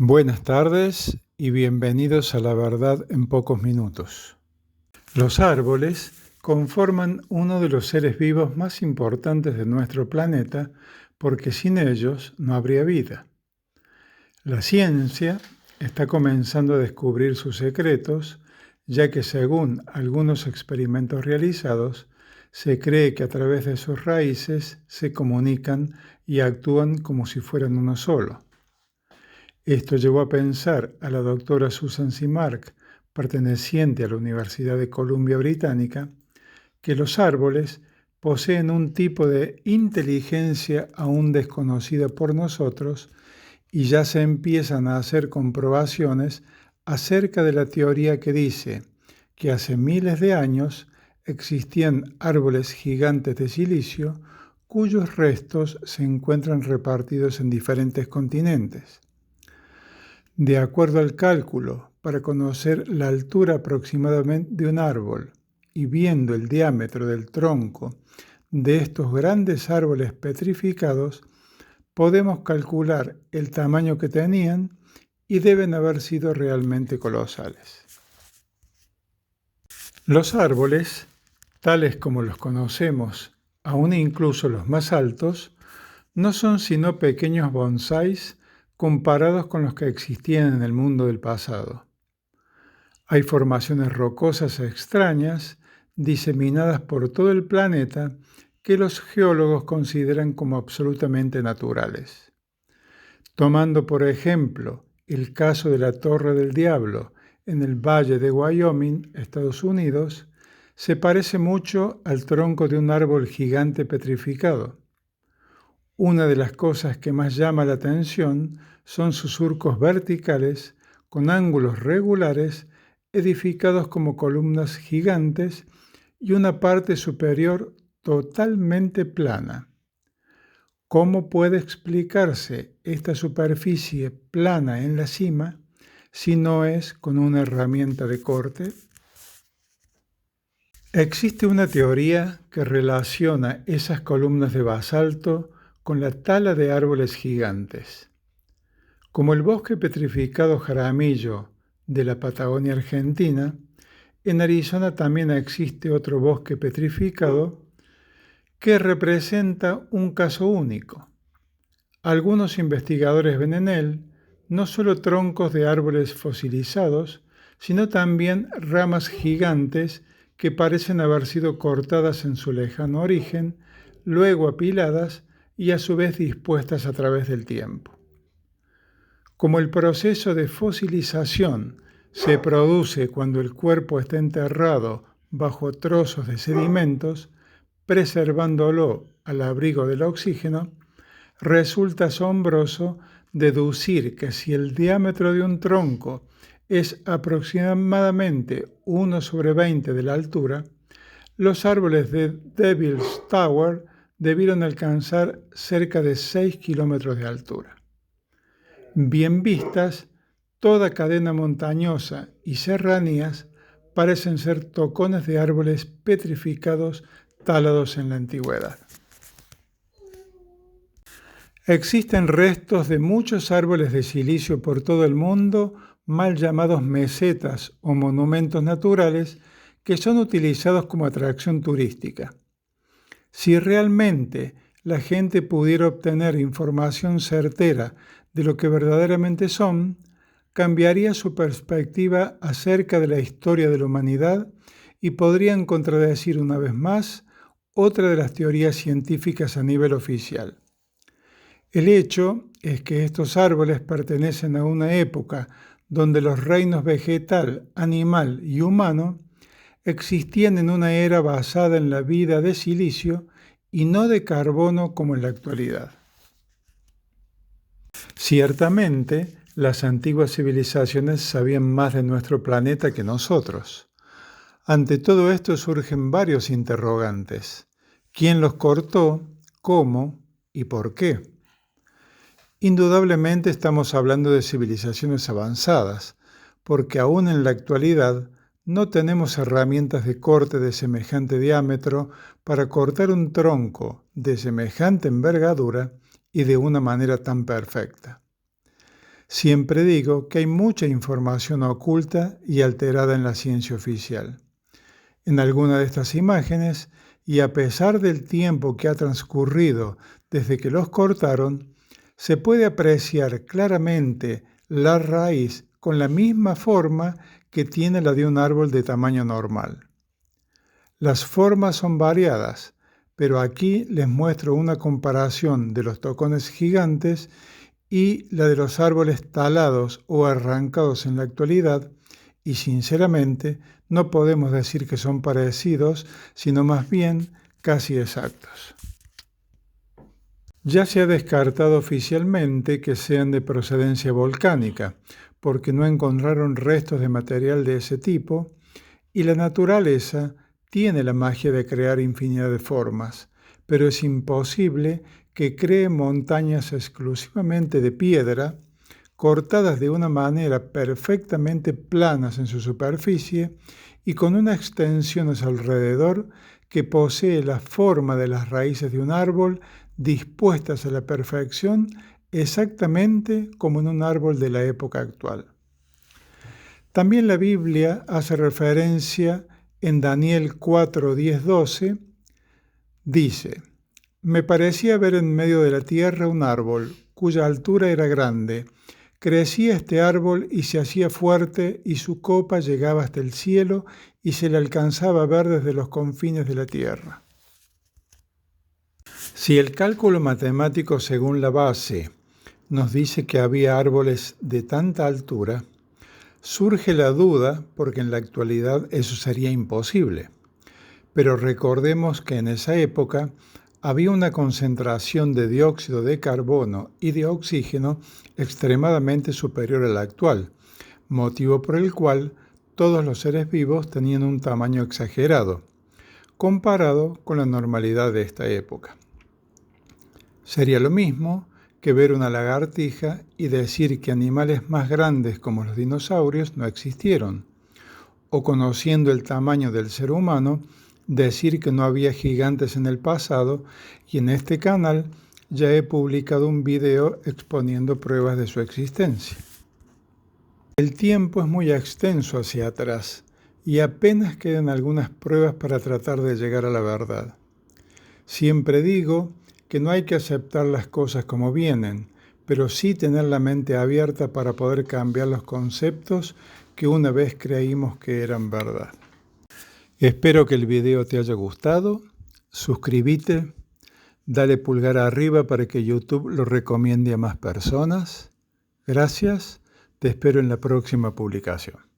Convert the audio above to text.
Buenas tardes y bienvenidos a La Verdad en Pocos Minutos. Los árboles conforman uno de los seres vivos más importantes de nuestro planeta porque sin ellos no habría vida. La ciencia está comenzando a descubrir sus secretos, ya que según algunos experimentos realizados, se cree que a través de sus raíces se comunican y actúan como si fueran uno solo. Esto llevó a pensar a la doctora Susan C. Mark, perteneciente a la Universidad de Columbia Británica, que los árboles poseen un tipo de inteligencia aún desconocida por nosotros y ya se empiezan a hacer comprobaciones acerca de la teoría que dice que hace miles de años existían árboles gigantes de silicio cuyos restos se encuentran repartidos en diferentes continentes. De acuerdo al cálculo, para conocer la altura aproximadamente de un árbol y viendo el diámetro del tronco de estos grandes árboles petrificados, podemos calcular el tamaño que tenían y deben haber sido realmente colosales. Los árboles, tales como los conocemos, aún incluso los más altos, no son sino pequeños bonsáis comparados con los que existían en el mundo del pasado. Hay formaciones rocosas extrañas diseminadas por todo el planeta que los geólogos consideran como absolutamente naturales. Tomando por ejemplo el caso de la Torre del Diablo en el Valle de Wyoming, Estados Unidos, se parece mucho al tronco de un árbol gigante petrificado. Una de las cosas que más llama la atención son sus surcos verticales con ángulos regulares edificados como columnas gigantes y una parte superior totalmente plana. ¿Cómo puede explicarse esta superficie plana en la cima si no es con una herramienta de corte? Existe una teoría que relaciona esas columnas de basalto con la tala de árboles gigantes. Como el bosque petrificado Jaramillo de la Patagonia Argentina, en Arizona también existe otro bosque petrificado que representa un caso único. Algunos investigadores ven en él no solo troncos de árboles fosilizados, sino también ramas gigantes que parecen haber sido cortadas en su lejano origen, luego apiladas y a su vez dispuestas a través del tiempo. Como el proceso de fosilización se produce cuando el cuerpo está enterrado bajo trozos de sedimentos, preservándolo al abrigo del oxígeno, resulta asombroso deducir que si el diámetro de un tronco es aproximadamente 1/20 de la altura, los árboles de Devil's Tower debieron alcanzar cerca de 6 kilómetros de altura. Bien vistas, toda cadena montañosa y serranías parecen ser tocones de árboles petrificados talados en la antigüedad. Existen restos de muchos árboles de silicio por todo el mundo, mal llamados mesetas o monumentos naturales, que son utilizados como atracción turística. Si realmente la gente pudiera obtener información certera de lo que verdaderamente son, cambiaría su perspectiva acerca de la historia de la humanidad y podrían contradecir una vez más otra de las teorías científicas a nivel oficial. El hecho es que estos árboles pertenecen a una época donde los reinos vegetal, animal y humano existían en una era basada en la vida de silicio y no de carbono como en la actualidad. Ciertamente, las antiguas civilizaciones sabían más de nuestro planeta que nosotros. Ante todo esto surgen varios interrogantes. ¿Quién los cortó? ¿Cómo? ¿Y por qué? Indudablemente estamos hablando de civilizaciones avanzadas, porque aún en la actualidad no tenemos herramientas de corte de semejante diámetro para cortar un tronco de semejante envergadura y de una manera tan perfecta. Siempre digo que hay mucha información oculta y alterada en la ciencia oficial. En alguna de estas imágenes, y a pesar del tiempo que ha transcurrido desde que los cortaron, se puede apreciar claramente la raíz con la misma forma que tiene la de un árbol de tamaño normal. Las formas son variadas, pero aquí les muestro una comparación de los tocones gigantes y la de los árboles talados o arrancados en la actualidad, y sinceramente no podemos decir que son parecidos, sino más bien casi exactos. Ya se ha descartado oficialmente que sean de procedencia volcánica, porque no encontraron restos de material de ese tipo, y la naturaleza tiene la magia de crear infinidad de formas, pero es imposible que cree montañas exclusivamente de piedra, cortadas de una manera perfectamente planas en su superficie y con unas extensiones alrededor que posee la forma de las raíces de un árbol dispuestas a la perfección exactamente como en un árbol de la época actual. También la Biblia hace referencia en Daniel 4, 10, 12, dice: me parecía ver en medio de la tierra un árbol, cuya altura era grande. Crecía este árbol y se hacía fuerte, y su copa llegaba hasta el cielo, y se le alcanzaba a ver desde los confines de la tierra. Si el cálculo matemático según la base nos dice que había árboles de tanta altura, surge la duda porque en la actualidad eso sería imposible. Pero recordemos que en esa época había una concentración de dióxido de carbono y de oxígeno extremadamente superior a la actual, motivo por el cual todos los seres vivos tenían un tamaño exagerado, comparado con la normalidad de esta época. Sería lo mismo que ver una lagartija y decir que animales más grandes como los dinosaurios no existieron, o conociendo el tamaño del ser humano, decir que no había gigantes en el pasado, y en este canal ya he publicado un video exponiendo pruebas de su existencia. El tiempo es muy extenso hacia atrás y apenas quedan algunas pruebas para tratar de llegar a la verdad. Siempre digo que no hay que aceptar las cosas como vienen, pero sí tener la mente abierta para poder cambiar los conceptos que una vez creímos que eran verdad. Espero que el video te haya gustado. Suscríbete, dale pulgar arriba para que YouTube lo recomiende a más personas. Gracias, te espero en la próxima publicación.